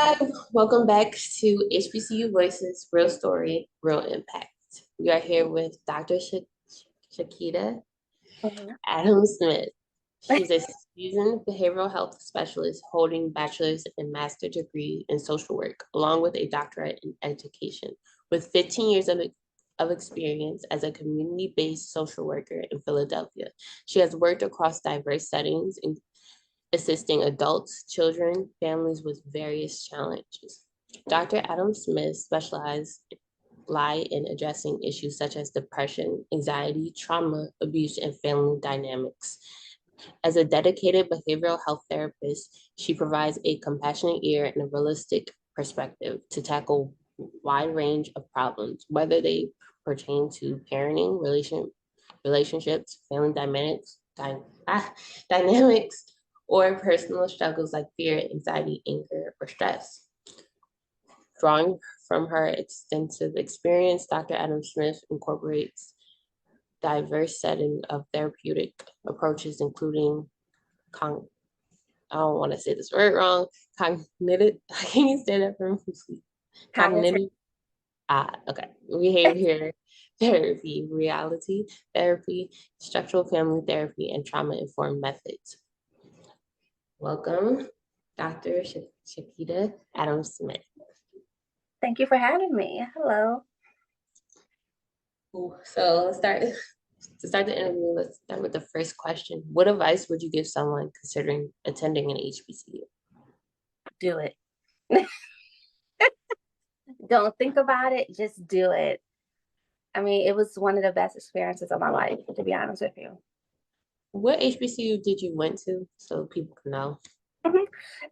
Hi, welcome back to HBCU Voices, Real Story, Real Impact. We are here with Dr. Shaquita Mhm. Adams-Smith. She's a seasoned behavioral health specialist holding bachelor's and master's degree in social work, along with a doctorate in education. With 15 years of experience as a community-based social worker in Philadelphia, she has worked across diverse settings, assisting adults, children, families with various challenges. Dr. Adam Smith specializes lie in addressing issues such as depression, anxiety, trauma, abuse, and family dynamics. As a dedicated behavioral health therapist, she provides a compassionate ear and a realistic perspective to tackle a wide range of problems, whether they pertain to parenting, relationships, family dynamics, or personal struggles like fear, anxiety, anger, or stress. Drawing from her extensive experience, Dr. Adam Smith incorporates diverse setting of therapeutic approaches, including I don't want to say this word wrong. Cognitive. Can you say that for me, please? Cognitive. Cognitive. Okay. Behavior therapy, reality therapy, structural family therapy, and trauma informed methods. Welcome, Dr. Shaquita Adams-Smith. Thank you for having me. Hello. So let's start to start the interview. Let's start with the first question. What advice would you give someone considering attending an HBCU? Do it. Don't think about it. Just do it. I mean, it was one of the best experiences of my life, to be honest with you. What HBCU did you went to so people can know? Mhm.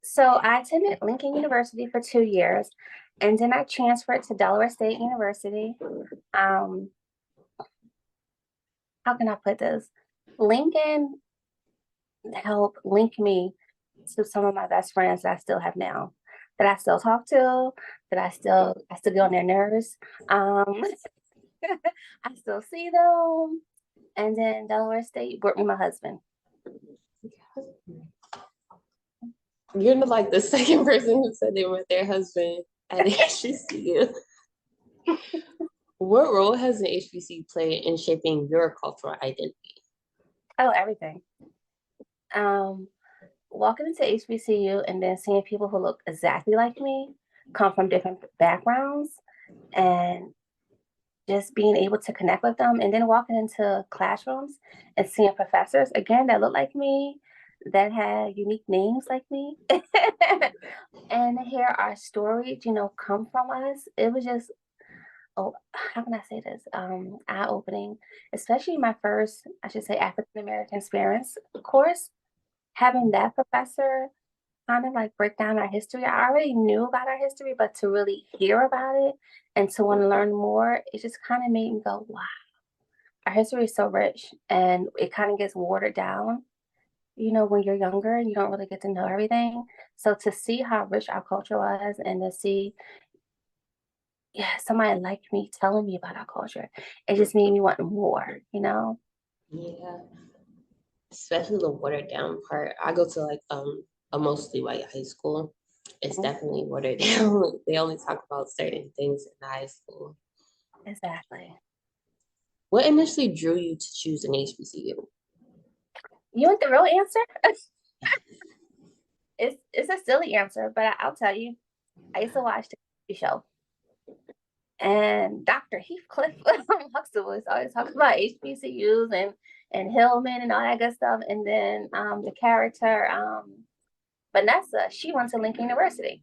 So I attended Lincoln University for 2 years, and then I transferred to Delaware State University. Um, how can I put this? Lincoln helped link me to some of my best friends that I still have now, that I still talk to, that I still get on their nerves. Um, I still see them. And then Delaware State brought me my husband. You're like the second person who said they met their husband at HBCU. What role has an HBCU played in shaping your cultural identity? Oh, everything. Um, Walking into HBCU and then seeing people who look exactly like me, come from different backgrounds, and just being able to connect with them, and then walking into classrooms and seeing professors again that look like me, that had unique names like me, and hear our stories, come from us. It was just, oh, how can I say this? Eye opening, especially my first, I should say, African American experience course. Having that professor kind of like break down our history. I already knew about our history, but to really hear about it and to want to learn more, it just kind of made me go, wow, our history is so rich, and it kind of gets watered down. When you're younger, you don't really get to know everything. So to see how rich our culture was, and to see, yeah, somebody like me telling me about our culture, it just made me want more. Yeah, especially the watered down part. I go to like a mostly white high school. It's Mhm. definitely watered down. They only talk about certain things in high school. Exactly. What initially drew you to choose an HBCU? You want the real answer? It's a silly answer, but I'll tell you. I used to watch the TV show, and Dr. Heathcliff Huxtable was always talking about HBCUs and Hillman and all that good stuff. And then the character Vanessa, she went to Lincoln University,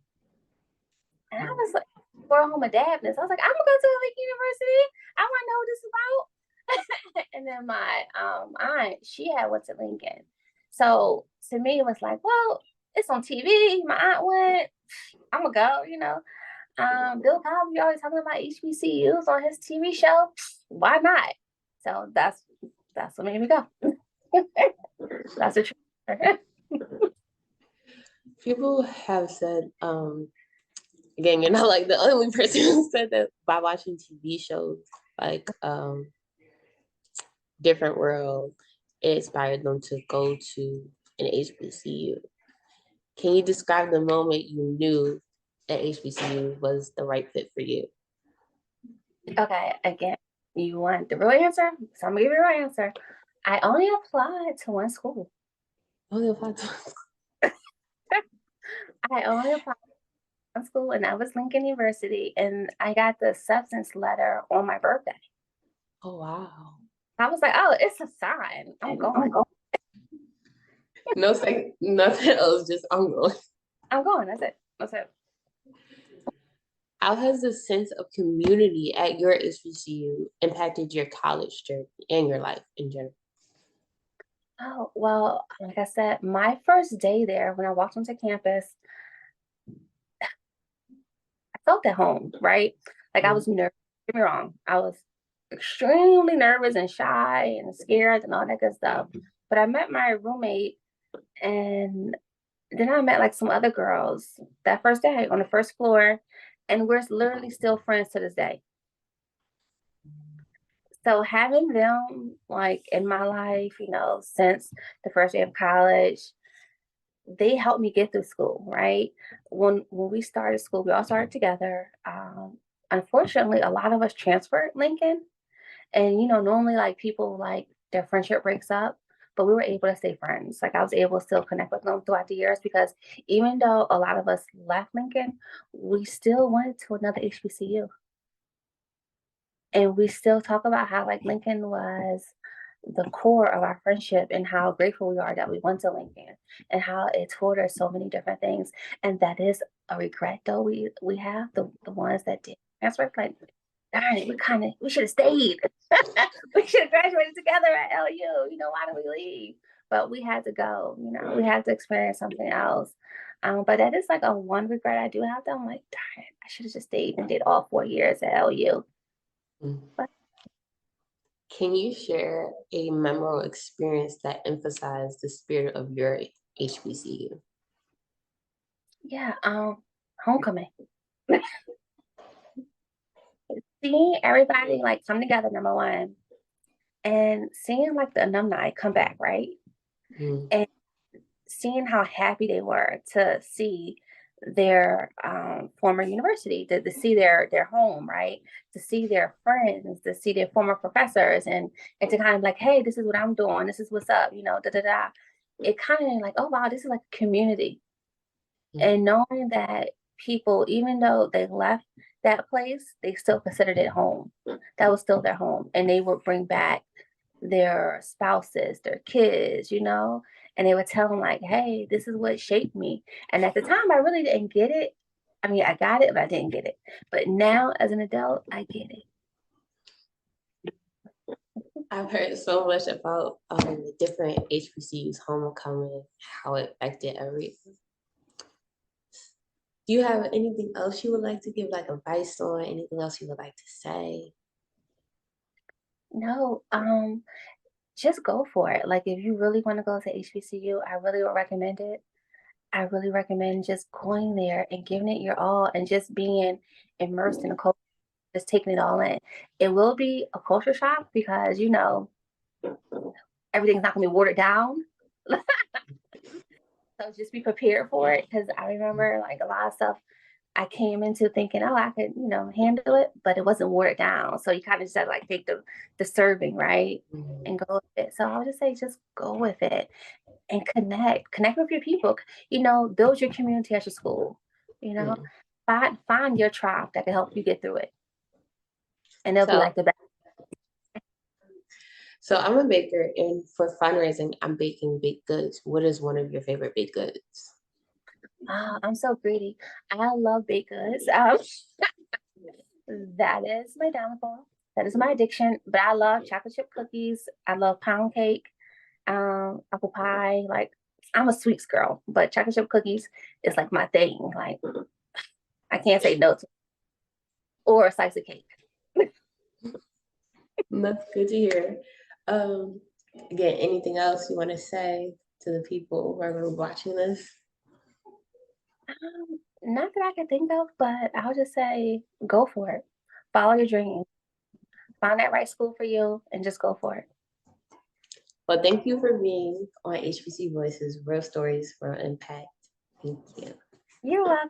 and I was like, for a home of dadness, I was like, I'm gonna go to Lincoln University. I want to know what this is about. And then my aunt, she had went to Lincoln, so to me it was like, well, it's on TV. My aunt went. I'm gonna go. Bill Cosby always talking about HBCUs on his TV show. Why not? So that's what made me go. That's the truth. People have said, again, you're not like the only person who said that by watching TV shows like Different World, it inspired them to go to an HBCU. Can you describe the moment you knew at HBCU was the right fit for you? Okay, again, you want the real answer? So I'm gonna give you the real answer. I only applied to one school. Only applied to I only applied to one school, and that was Lincoln University. And I got the acceptance letter on my birthday. Oh wow. I was like, oh, it's a sign. I'm going. No say nothing else, just I'm going. I'm going. That's it. That's it. How has the sense of community at your HBCU impacted your college journey and your life in general? Oh, well, like I said, my first day there, when I walked onto campus, I felt at home, right? Like I Mm. was nervous. Don't get me wrong. I was extremely nervous and shy and scared and all that good stuff. But I met my roommate, and then I met like some other girls that first day on the first floor, and we're literally still friends to this day. So having them like in my life, since the first day of college, they helped me get through school, right? When we started school, we all started together. Unfortunately, a lot of us transferred Lincoln, and normally like people like their friendship breaks up, but we were able to stay friends. Like I was able to still connect with them throughout the years because even though a lot of us left Lincoln, we still went to another HBCU. And we still talk about how like Lincoln was the core of our friendship and how grateful we are that we went to Lincoln and how it taught us so many different things. And that is a regret though we have the ones that did. That's why like darn it, we should have stayed. We should have graduated together at LU. Why did we leave? But we had to go, we had to experience something else. But that is like a one regret I do have. That I'm like, darn it, I should have just stayed and did all 4 years at LU. Mm. But Can you share a memorable experience that emphasized the spirit of your HBCU? yeah, homecoming. Seeing everybody like come together, number one, and seeing like the alumni come back, right? Mm. And seeing how happy they were to see their former university, to see their home, right? To see their friends, to see their former professors, and to kind of like, hey, this is what I'm doing, this is what's up, da da da. It kind of like, oh wow, this is like a community. Mm. And knowing that people, even though they left that place, they still considered it home. That was still their home. And they would bring back their spouses, their kids, and they would tell them, like, hey, this is what shaped me. And at the time, I really didn't get it. I mean, I got it, but I didn't get it. But now, as an adult, I get it. I've heard so much about the different HBCUs, homecoming, how it affected everything. Do you have anything else you would like to give, like advice on? Anything else you would like to say? No, just go for it. Like, if you really want to go to HBCU, I really would recommend it. I really recommend just going there and giving it your all and just being immersed in the culture, just taking it all in. It will be a culture shock because, everything's not going to be watered down. So just be prepared for it because I remember like a lot of stuff I came into thinking, oh, I could, handle it, but it wasn't watered down. So you kind of just had to like take the serving, right? Mm. And go with it. So I would just say just go with it and connect with your people, build your community at your school, you know, Mm. find your tribe that can help you get through it. And they'll be So, like the best. so I'm a baker, and for fundraising, I'm baking baked goods. What is one of your favorite baked goods? I'm so greedy. I love baked goods. That is my downfall. That is my addiction. But I love chocolate chip cookies. I love pound cake, apple pie. Like I'm a sweets girl, but chocolate chip cookies is like my thing. Like I can't say no to or a slice of cake. That's good to hear. Um, Again, anything else you want to say to the people who are going to be watching this? Not that I can think of, but I'll just say go for it. Follow your dreams. Find that right school for you and just go for it. Well, thank you for being on HBC Voices, Real Stories, Real Impact. Thank you. You're welcome.